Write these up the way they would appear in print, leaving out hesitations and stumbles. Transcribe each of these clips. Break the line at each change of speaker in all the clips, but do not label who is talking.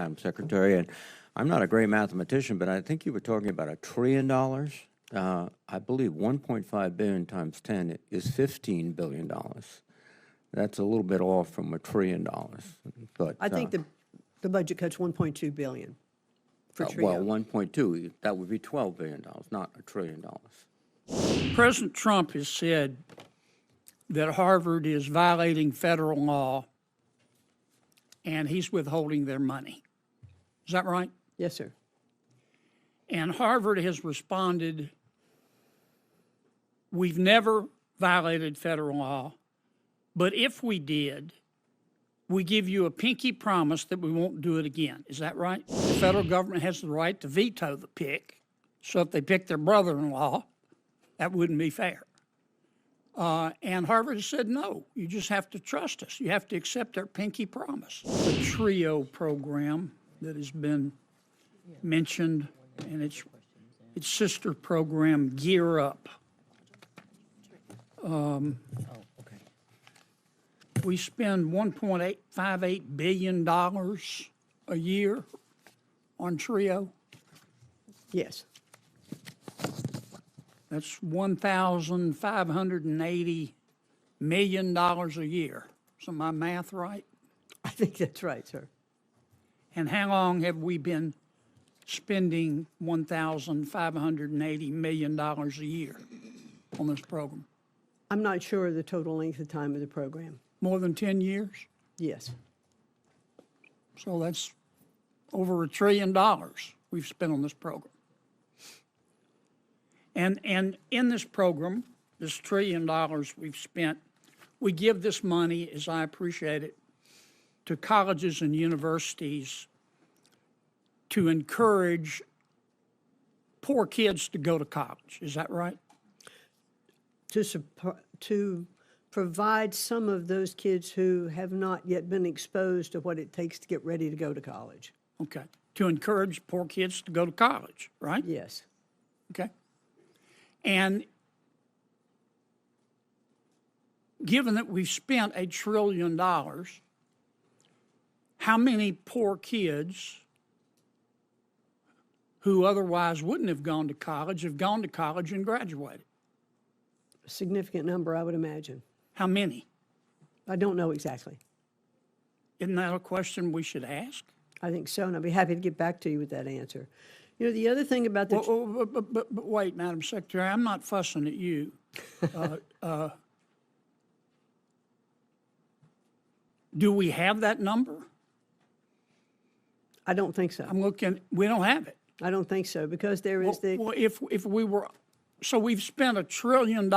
Madam Secretary. And I'm not a great mathematician, but I think you were talking about $1 trillion. I believe 1.5 billion times 10 is $15 billion. That's a little bit off from $1 trillion. But
I think the budget cuts 1.2 billion for TRIO.
well, 1.2, that would be $12 billion, not $1 trillion.
President Trump has said that Harvard is violating federal law and he's withholding their money. Is that right?
Yes, sir.
And Harvard has responded, we've never violated federal law, but if we did, we give you a pinky promise that we won't do it again. Is that right? The federal government has the right to veto the pick. So if they pick their brother-in-law, that wouldn't be fair. And Harvard has said, no, you just have to trust us. You have to accept our pinky promise. The TRIO program that has been mentioned, and its sister program, Gear Up. We spend $1.858 billion a year on TRIO.
Yes.
That's $1,580 million a year. Is my math right?
I think that's right, sir.
And how long have we been spending $1,580 million a year on this program?
I'm not sure of the total length of time of the program.
More than 10 years?
Yes.
So that's over $1 trillion we've spent on this program. And in this program, this $1 trillion we've spent, we give this money, as I appreciate it, to colleges and universities to encourage poor kids to go to college. Is that right?
To provide some of those kids who have not yet been exposed to what it takes to get ready to go to college.
Okay. To encourage poor kids to go to college, right?
Yes.
Okay. And given that we've spent $1 trillion, how many poor kids who otherwise wouldn't have gone to college have gone to college and graduated?
A significant number, I would imagine.
How many?
I don't know exactly.
Isn't that a question we should ask?
I think so, and I'll be happy to get back to you with that answer. You know, the other thing about the...
But wait, Madam Secretary, I'm not fussing at you. Do we have that number?
I don't think so.
I'm looking, we don't have it.
I don't think so, because there is
Well, if we were, so we've spent $1 trillion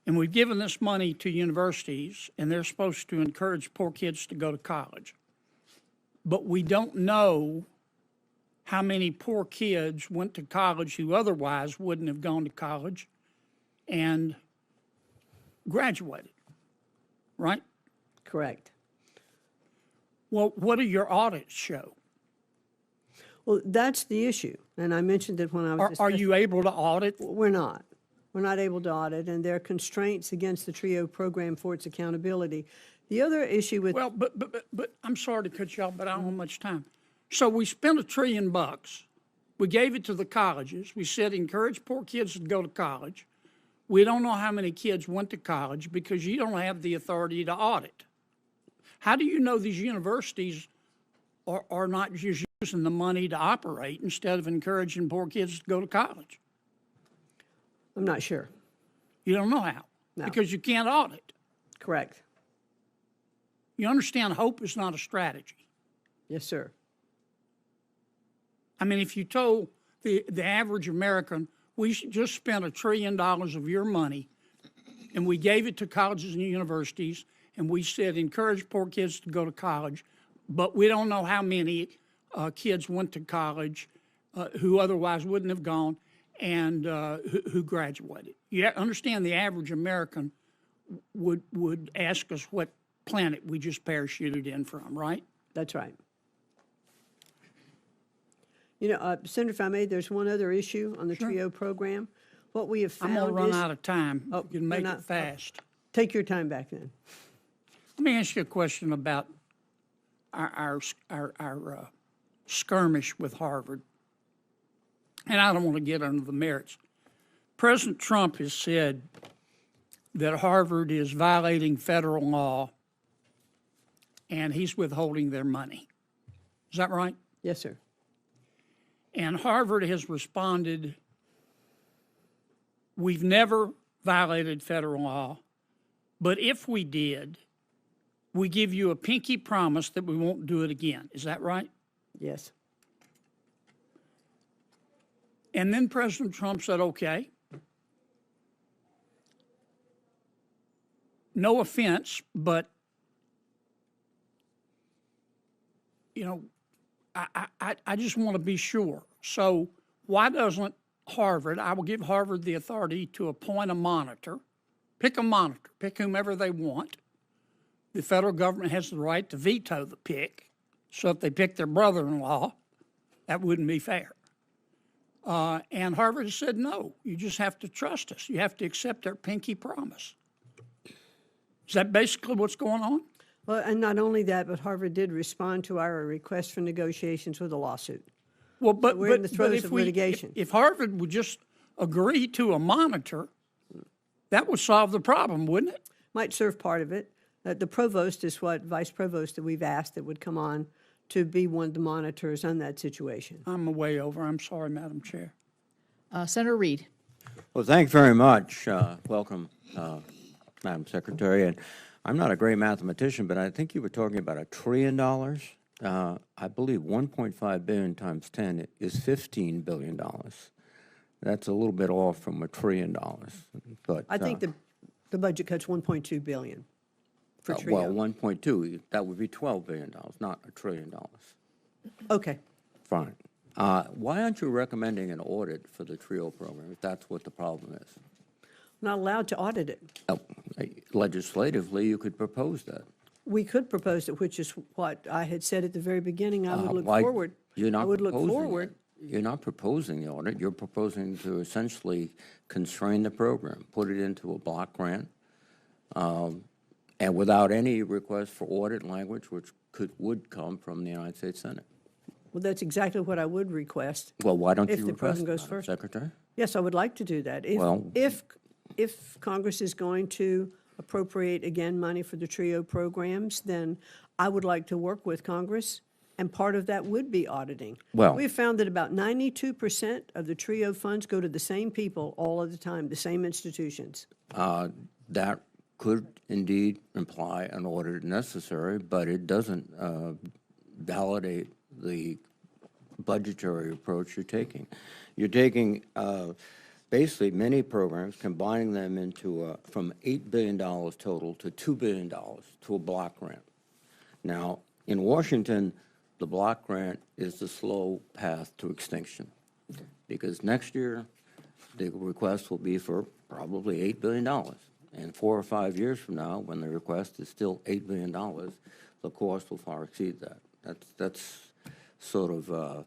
and we've given this money to universities and they're supposed to encourage poor kids to go to college. But we don't know how many poor kids went to college who otherwise wouldn't have gone to college and graduated, right?
Correct.
Well, what do your audits show?
Well, that's the issue, and I mentioned it when I was
Are you able to audit?
We're not. We're not able to audit, and there are constraints against the TRIO program for its accountability. The other issue with...
Well, but I'm sorry to cut you off, but I don't have much time. So we spent $1 trillion. We gave it to the colleges. We said encourage poor kids to go to college. We don't know how many kids went to college because you don't have the authority to audit. How do you know these universities are not just using the money to operate instead of encouraging poor kids to go to college?
I'm not sure.
You don't know how?
No.
Because you can't audit.
Correct.
You understand hope is not a strategy.
Yes, sir.
I mean, if you told the average American, we just spent $1 trillion of your money and we gave it to colleges and universities and we said encourage poor kids to go to college, but we don't know how many kids went to college who otherwise wouldn't have gone and who graduated. You understand the average American would ask us what planet we just parachuted in from, right?
That's right. You know, Senator, if I may, there's one other issue on the TRIO program. What we have found
I'm going to
is...
run out of time.
Oh,
You can make it fast.
Take your time back then.
Let me ask you a question about our skirmish with Harvard, and I don't want to get into the merits. President Trump has said that Harvard is violating federal law and he's withholding their money. Is that right?
Yes, sir.
And Harvard has responded, we've never violated federal law, but if we did, we give you a pinky promise that we won't do it again. Is that right?
Yes.
And then President Trump said, okay, no offense, but, you know, I just want to be sure. So why doesn't Harvard, I will give Harvard the authority to appoint a monitor, pick whomever they want. The federal government has the right to veto the pick. So if they pick their brother-in-law, that wouldn't be fair. And Harvard has said, no, you just have to trust us. You have to accept our pinky promise. Is that basically what's going on?
Well, and not only that, but Harvard did respond to our request for negotiations with a lawsuit.
Well, but,
we're in the throes of
if
litigation.
If Harvard would just agree to a monitor, that would solve the problem, wouldn't it?
Might serve part of it. The provost is what, vice provost, that we've asked that would come on to be one of the monitors on that situation.
I'm way over. I'm sorry, Madam Chair.
Senator Reed.
Well, thanks very much. Welcome, Madam Secretary. And I'm not a great mathematician, but I think you were talking about $1 trillion. I believe 1.5 billion times 10 is $15 billion. That's a little bit off from $1 trillion. But
I think the budget cut's $1.2 billion for TRIO.
well, 1.2, that would be $12 billion, not $1 trillion.
Okay.
Fine. Why aren't you recommending an audit for the TRIO program if that's what the problem is?
Not allowed to audit it.
Oh, legislatively, you could propose that.
We could propose it, which is what I had said at the very beginning. I would look
Why-
forward.
You're not
I would look
proposing
forward.
it. You're not proposing the audit. You're proposing to essentially constrain the program, put it into a block grant, and without any request for audit language, which would come from the United States Senate.
Well, that's exactly what I would request.
Well, why don't
If
you
the
request
program
it,
goes
Madam
first.
Secretary?
Yes, I would like to do that.
Well-
If Congress is going to appropriate, again, money for the TRIO programs, then I would like to work with Congress, and part of that would be auditing.
Well-
We've found that about 92% of the TRIO funds go to the same people all of the time, the same institutions.
That could indeed imply an audit necessary, but it doesn't validate the budgetary approach you're taking. You're taking basically many programs, combining them into from $8 billion total to $2 billion to a block grant. Now, in Washington, the block grant is the slow path to extinction because next year the request will be for probably $8 billion. And 4 or 5 years from now, when the request is still $8 billion, the cost will far exceed that. That's sort of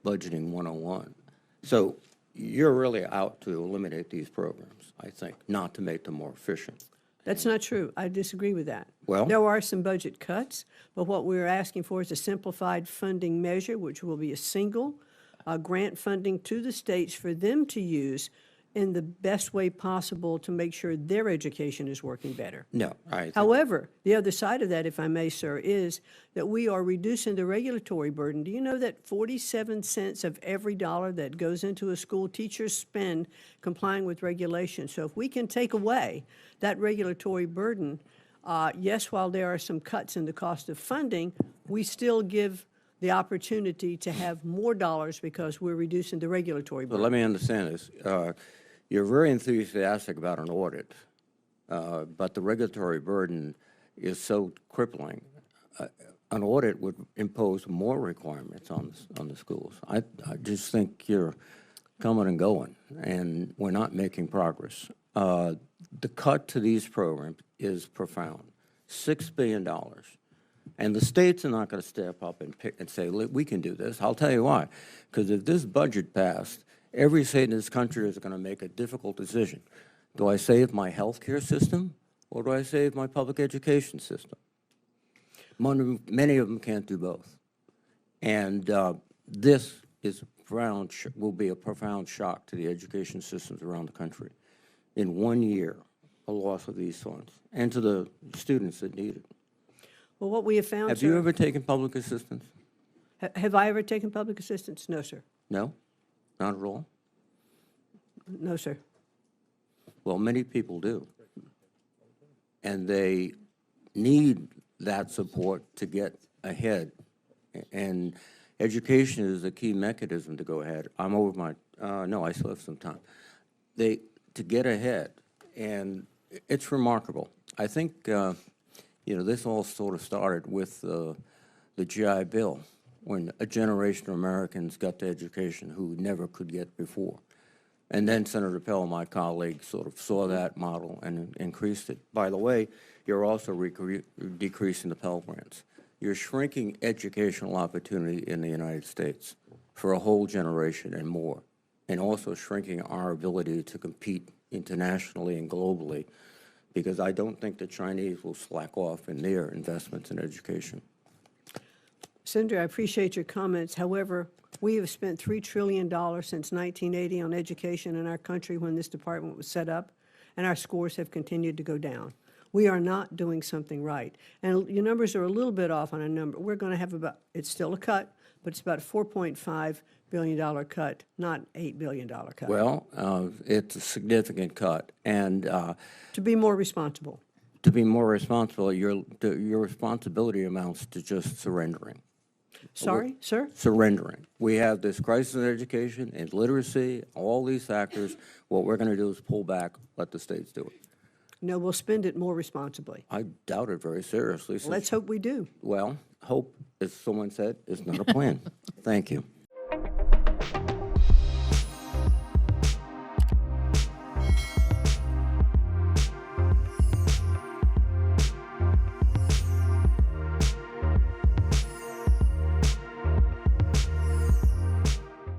budgeting 101. So you're really out to eliminate these programs, I think, not to make them more efficient.
That's not true. I disagree with that.
Well-
There are some budget cuts, but what we're asking for is a simplified funding measure, which will be a single grant funding to the states for them to use in the best way possible to make sure their education is working better.
No, I think,
However, the other side of that, if I may, sir, is that we are reducing the regulatory burden. Do you know that 47 cents of every dollar that goes into a school, teachers spend complying with regulations? So if we can take away that regulatory burden, yes, while there are some cuts in the cost of funding, we still give the opportunity to have more dollars because we're reducing the regulatory
but
burden.
let me understand this. You're very enthusiastic about an audit, but the regulatory burden is so crippling. An audit would impose more requirements on the schools. I just think you're coming and going, and we're not making progress. The cut to these programs is profound, $6 billion. And the states are not going to step up and say, we can do this. I'll tell you why. Because if this budget passed, every state in this country is going to make a difficult decision. Do I save my health care system, or do I save my public education system? Many of them can't do both. And this is will be a profound shock to the education systems around the country. In 1 year, a loss of these funds, and to the students that need it.
Well, what we have found,
Have
sir,
you ever taken public assistance?
Have I ever taken public assistance? No, sir.
No? Not at all?
No, sir.
Well, many people do. And they need that support to get ahead. And education is a key mechanism to go ahead. I'm over my, no, I still have some time. To get ahead, and it's remarkable. I think, this all sort of started with the GI Bill, when a generation of Americans got to education who never could get before. And then Senator Pell, my colleague, sort of saw that model and increased it. By the way, you're also decreasing the Pell Grants. You're shrinking educational opportunity in the United States for a whole generation and more, and also shrinking our ability to compete internationally and globally, because I don't think the Chinese will slack off in their investments in education.
Senator, I appreciate your comments. However, we have spent $3 trillion since 1980 on education in our country when this department was set up, and our scores have continued to go down. We are not doing something right. And your numbers are a little bit off on a number. We're going to have it's still a cut, but it's about a $4.5 billion cut, not $8 billion cut.
Well, it's a significant cut. And
to be more responsible.
To be more responsible, your responsibility amounts to just surrendering.
Sorry, sir?
Surrendering. We have this crisis in education and literacy, all these factors. What we're going to do is pull back, let the states do it.
No, we'll spend it more responsibly.
I doubt it very seriously.
Let's hope we do.
Well, hope, as someone said, is not a plan. Thank you.